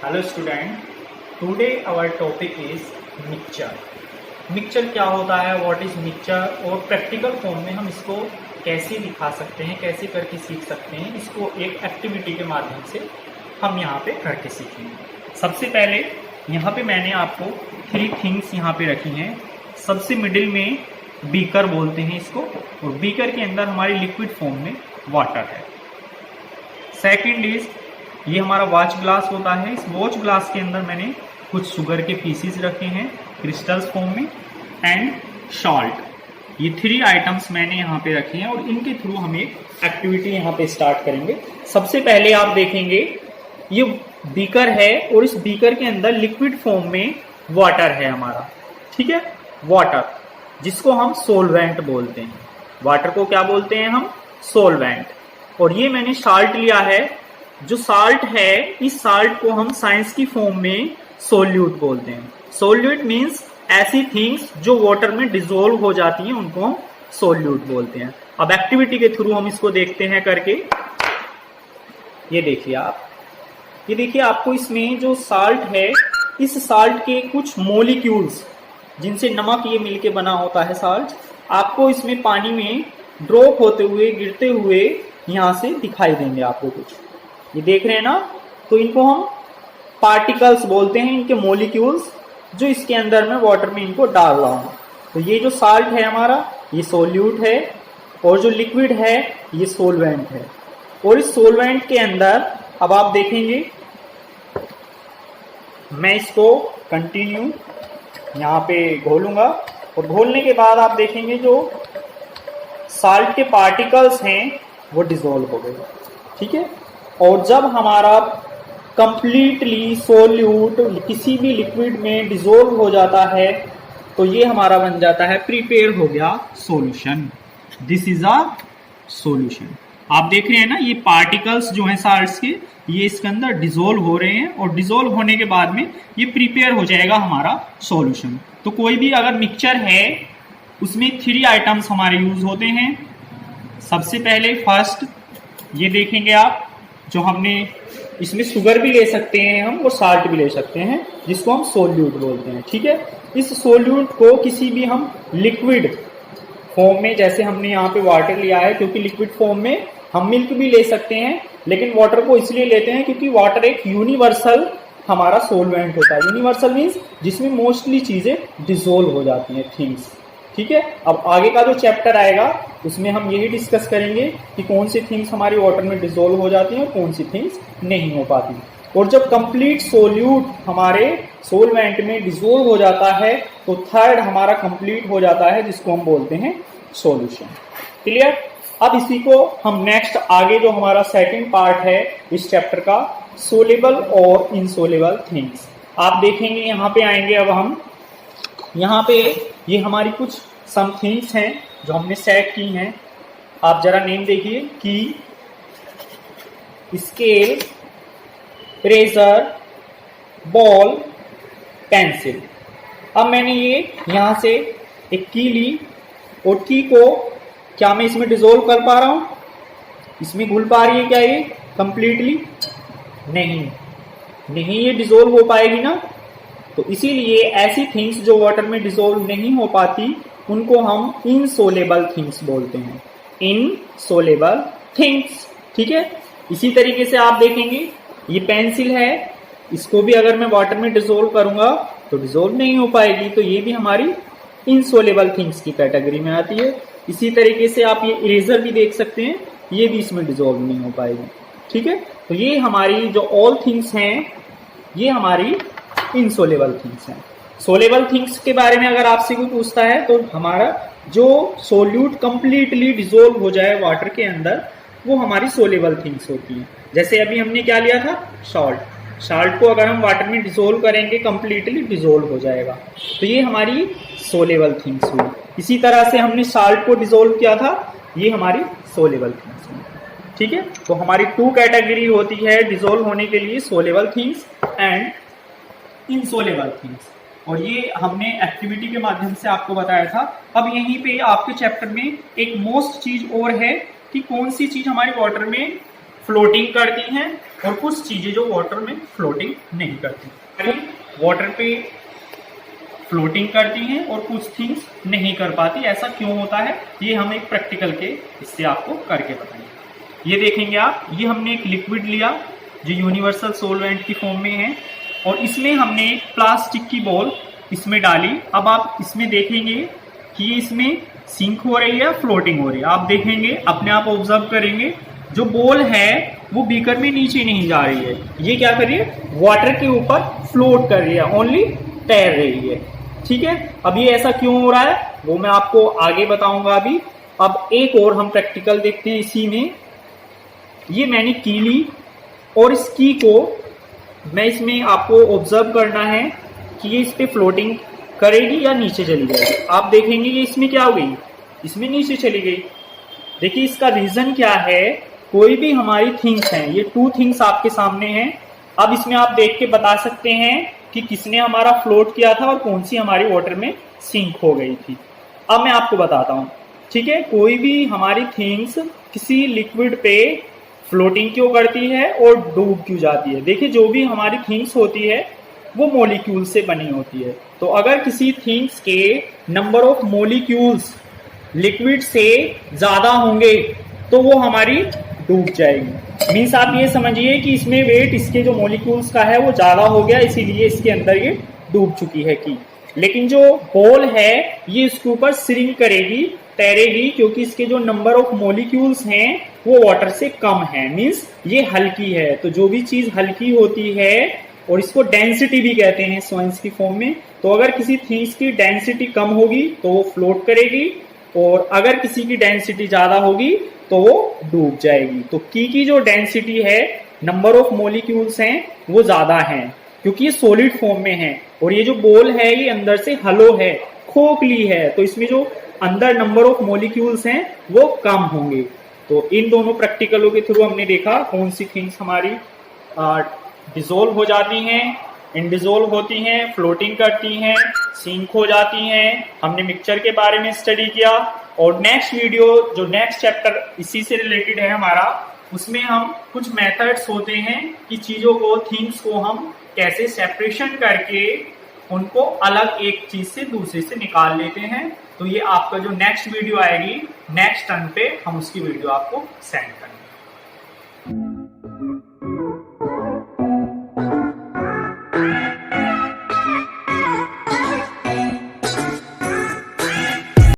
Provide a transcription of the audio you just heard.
Hello student, today our topic is mixture. Mixture क्या होता है, व्हाट इज मिक्सचर, और प्रैक्टिकल फॉर्म में हम इसको कैसे दिखा सकते हैं, कैसे करके सीख सकते हैं, इसको एक एक्टिविटी के माध्यम से हम यहाँ पे करके सीखेंगे। सबसे पहले यहाँ पे मैंने आपको 3 थिंग्स यहाँ पे रखी हैं। सबसे मिडिल में बीकर बोलते हैं इसको, और बीकर के अंदर हमारी लिक्विड फॉर्म में वाटर है। सेकेंड इज ये हमारा वॉच ग्लास होता है। इस वॉच ग्लास के अंदर मैंने कुछ शुगर के पीसीज रखे हैं क्रिस्टल्स फॉर्म में, एंड सॉल्ट। ये 3 आइटम्स मैंने यहाँ पे रखे हैं और इनके थ्रू हम एक एक्टिविटी यहाँ पे स्टार्ट करेंगे। सबसे पहले आप देखेंगे ये बीकर है और इस बीकर के अंदर लिक्विड फॉर्म में वाटर है हमारा, ठीक है, वाटर, जिसको हम सोलवेंट बोलते हैं। वाटर को क्या बोलते हैं हम? सोलवेंट। और ये मैंने साल्ट लिया है। जो साल्ट है, इस साल्ट को हम साइंस की फॉर्म में सोल्यूट बोलते हैं। सोल्यूट मीन्स ऐसी थिंग्स जो वाटर में डिसॉल्व हो जाती हैं, उनको हम सोल्यूट बोलते हैं। अब एक्टिविटी के थ्रू हम इसको देखते हैं करके। ये देखिए आप, ये देखिए आपको इसमें जो साल्ट है, इस साल्ट के कुछ मॉलिक्यूल्स जिनसे नमक ये मिलके बना होता है साल्ट, आपको इसमें पानी में ड्रॉप होते हुए, गिरते हुए यहां से दिखाई देंगे आपको कुछ। ये देख रहे हैं ना, तो इनको हम पार्टिकल्स बोलते हैं, इनके मॉलिक्यूल्स जो इसके अंदर में वाटर में इनको डाल रहा हूं। तो ये जो साल्ट है हमारा, ये सोल्यूट है, और जो लिक्विड है ये सोलवेंट है। और इस सोलवेंट के अंदर अब आप देखेंगे, मैं इसको कंटिन्यू यहाँ पे घोलूंगा, और घोलने के बाद आप देखेंगे जो साल्ट के पार्टिकल्स हैं वो डिसॉल्व हो गए, ठीक है। और जब हमारा कंप्लीटली सोल्यूट किसी भी लिक्विड में डिसॉल्व हो जाता है, तो ये हमारा बन जाता है, प्रिपेयर हो गया solution. This is a solution. आप देख रहे हैं ना, ये पार्टिकल्स जो हैं साल्ट्स के, ये इसके अंदर डिसॉल्व हो रहे हैं, और डिसॉल्व होने के बाद में ये प्रिपेयर हो जाएगा हमारा सॉल्यूशन। तो कोई भी अगर मिक्सचर है, उसमें 3 आइटम्स हमारे यूज होते हैं। सबसे पहले फर्स्ट ये देखेंगे आप, जो हमने इसमें शुगर भी ले सकते हैं हम, और साल्ट भी ले सकते हैं, जिसको हम सोल्यूट बोलते हैं, ठीक है। इस सोल्यूट को किसी भी हम लिक्विड फॉर्म में, जैसे हमने यहाँ पे वाटर लिया है, क्योंकि लिक्विड फॉर्म में हम मिल्क भी ले सकते हैं, लेकिन वाटर को इसलिए लेते हैं क्योंकि वाटर एक यूनिवर्सल हमारा सोलवेंट होता है। यूनिवर्सल मीन्स जिसमें मोस्टली चीजें डिसॉल्व हो जाती हैं, थिंग्स, ठीक है। अब आगे का जो चैप्टर आएगा उसमें हम यही डिस्कस करेंगे कि कौन सी थिंग्स हमारी वाटर में डिसॉल्व हो जाती हैं और कौन सी थिंग्स नहीं हो पाती। और जब कंप्लीट सोल्यूट हमारे सोलवेंट में डिसॉल्व हो जाता है, तो थर्ड हमारा कंप्लीट हो जाता है, जिसको हम बोलते हैं सॉल्यूशन। क्लियर? अब इसी को हम नेक्स्ट आगे जो हमारा सेकंड पार्ट है इस चैप्टर का, सोलेबल और इनसोलेबल थिंग्स, आप देखेंगे। यहाँ पे आएंगे अब हम, यहाँ पे ये हमारी कुछ सम थिंग्स हैं जो हमने सेट की हैं। आप जरा नेम देखिए, की, स्केल, इरेजर, बॉल, पेंसिल। अब मैंने ये यहां से एक की ली, और की को क्या मैं इसमें डिसॉल्व कर पा रहा हूं? इसमें घुल पा रही है क्या ये कंप्लीटली? नहीं, ये डिसॉल्व हो पाएगी ना। तो इसीलिए ऐसी थिंग्स जो वाटर में डिसॉल्व नहीं हो पाती, उनको हम इनसोलेबल थिंग्स बोलते हैं। इनसोलेबल थिंग्स, ठीक है। इसी तरीके से आप देखेंगे, ये पेंसिल है, इसको भी अगर मैं वाटर में डिसॉल्व करूंगा तो डिसॉल्व नहीं हो पाएगी, तो ये भी हमारी इनसोलेबल थिंग्स की कैटेगरी में आती है। इसी तरीके से आप ये इरेजर भी देख सकते हैं, ये भी इसमें डिसॉल्व नहीं हो पाएगी, ठीक है। तो ये हमारी जो ऑल थिंग्स हैं, ये हमारी इनसोलेबल थिंग्स हैं। सोलेबल थिंग्स के बारे में अगर आपसे कोई पूछता है, तो हमारा जो सोल्यूट कंप्लीटली डिसॉल्व हो जाए वाटर के अंदर, वो हमारी सोलेबल थिंग्स होती हैं। जैसे अभी हमने क्या लिया था, सॉल्ट। सॉल्ट को अगर हम वाटर में डिसॉल्व करेंगे, कंप्लीटली डिसॉल्व हो जाएगा, तो ये हमारी सोलेबल थिंग्स हुई। इसी तरह से हमने साल्ट को डिसॉल्व किया था, ये हमारी सोलेबल थिंग्स हुई, ठीक है। तो हमारी 2 कैटेगरी होती है डिसॉल्व होने के लिए, soluble things and insoluble things. और ये हमने एक्टिविटी के माध्यम से आपको बताया था। अब यहीं पे आपके चैप्टर में एक मोस्ट चीज और है कि कौन सी चीज हमारे वाटर में फ्लोटिंग करती हैं और कुछ चीजें जो वाटर में फ्लोटिंग नहीं करती, वाटर पे फ्लोटिंग करती हैं और कुछ थिंग्स नहीं कर पाती। ऐसा क्यों होता है, ये हम एक प्रैक्टिकल के इससे आपको करके बताएंगे। ये देखेंगे आप, ये हमने एक लिक्विड लिया जो यूनिवर्सल सोलवेंट की फॉर्म में है, और इसमें हमने एक प्लास्टिक की बॉल इसमें डाली। अब आप इसमें देखेंगे कि इसमें सिंक हो रही है, फ्लोटिंग हो रही है। आप देखेंगे, अपने आप ऑब्जर्व करेंगे, जो बॉल है वो बीकर में नीचे नहीं जा रही है, ये क्या कर रही है, वाटर के ऊपर फ्लोट कर रही है, ओनली तैर रही है। ठीक है, अब ये ऐसा क्यों हो रहा है वो मैं आपको आगे बताऊंगा अभी। अब एक और हम प्रैक्टिकल देखते हैं इसी में। ये मैंने की ली और इस की को मैं इसमें आपको ऑब्जर्व करना है कि ये इस पे फ्लोटिंग करेगी या नीचे चली जाएगी। आप देखेंगे ये इसमें क्या हो गई, इसमें नीचे चली गई। देखिए इसका रीजन क्या है, कोई भी हमारी थिंग्स हैं, ये 2 थिंग्स आपके सामने हैं। अब इसमें आप देख के बता सकते हैं कि किसने हमारा फ्लोट किया था और कौन सी हमारी वाटर में सिंक हो गई थी। अब मैं आपको बताता हूं, ठीक है। कोई भी हमारी थिंग्स किसी लिक्विड पे फ्लोटिंग क्यों करती है और डूब क्यों जाती है। देखिए जो भी हमारी थिंग्स होती है वो मॉलिक्यूल से बनी होती है। तो अगर किसी थिंग्स के नंबर ऑफ मॉलिक्यूल्स लिक्विड से ज्यादा होंगे तो वो हमारी डूब जाएगी। मीन्स आप ये समझिए कि इसमें वेट इसके जो मॉलिक्यूल्स का है वो ज्यादा हो गया, इसीलिए इसके अंदर ये डूब चुकी है की। लेकिन जो बॉल है ये इसके ऊपर स्विंग करेगी, तैरेगी, क्योंकि इसके जो नंबर ऑफ मॉलिक्यूल्स हैं वो वाटर से कम है। मीन्स ये हल्की है। तो जो भी चीज हल्की होती है, और इसको डेंसिटी भी कहते हैं साइंस की फॉर्म में, तो अगर किसी थिंग्स की डेंसिटी कम होगी तो वो फ्लोट करेगी, और अगर किसी की डेंसिटी ज्यादा होगी तो वो डूब जाएगी। तो की जो डेंसिटी है, नंबर ऑफ मॉलिक्यूल्स हैं वो ज्यादा हैं, क्योंकि ये सॉलिड फॉर्म में है, और ये जो बॉल है ये अंदर से हलो है, खोखली है, तो इसमें जो अंदर नंबर ऑफ मॉलिक्यूल्स हैं वो कम होंगे। तो इन दोनों प्रैक्टिकलों के थ्रू हमने देखा कौन सी थिंग्स हमारी डिसोल्व हो जाती हैं, इनडिसोल्व होती हैं, फ्लोटिंग करती हैं, सिंक हो जाती हैं। हमने मिक्सचर के बारे में स्टडी किया, और नेक्स्ट वीडियो जो नेक्स्ट चैप्टर इसी से रिलेटेड है हमारा, उसमें हम कुछ मेथड्स होते हैं कि चीजों को, थिंग्स को हम कैसे सेपरेशन करके उनको अलग एक चीज से दूसरे से निकाल लेते हैं। तो ये आपका जो नेक्स्ट वीडियो आएगी नेक्स्ट टर्न पे, हम उसकी वीडियो आपको सेंड करेंगे।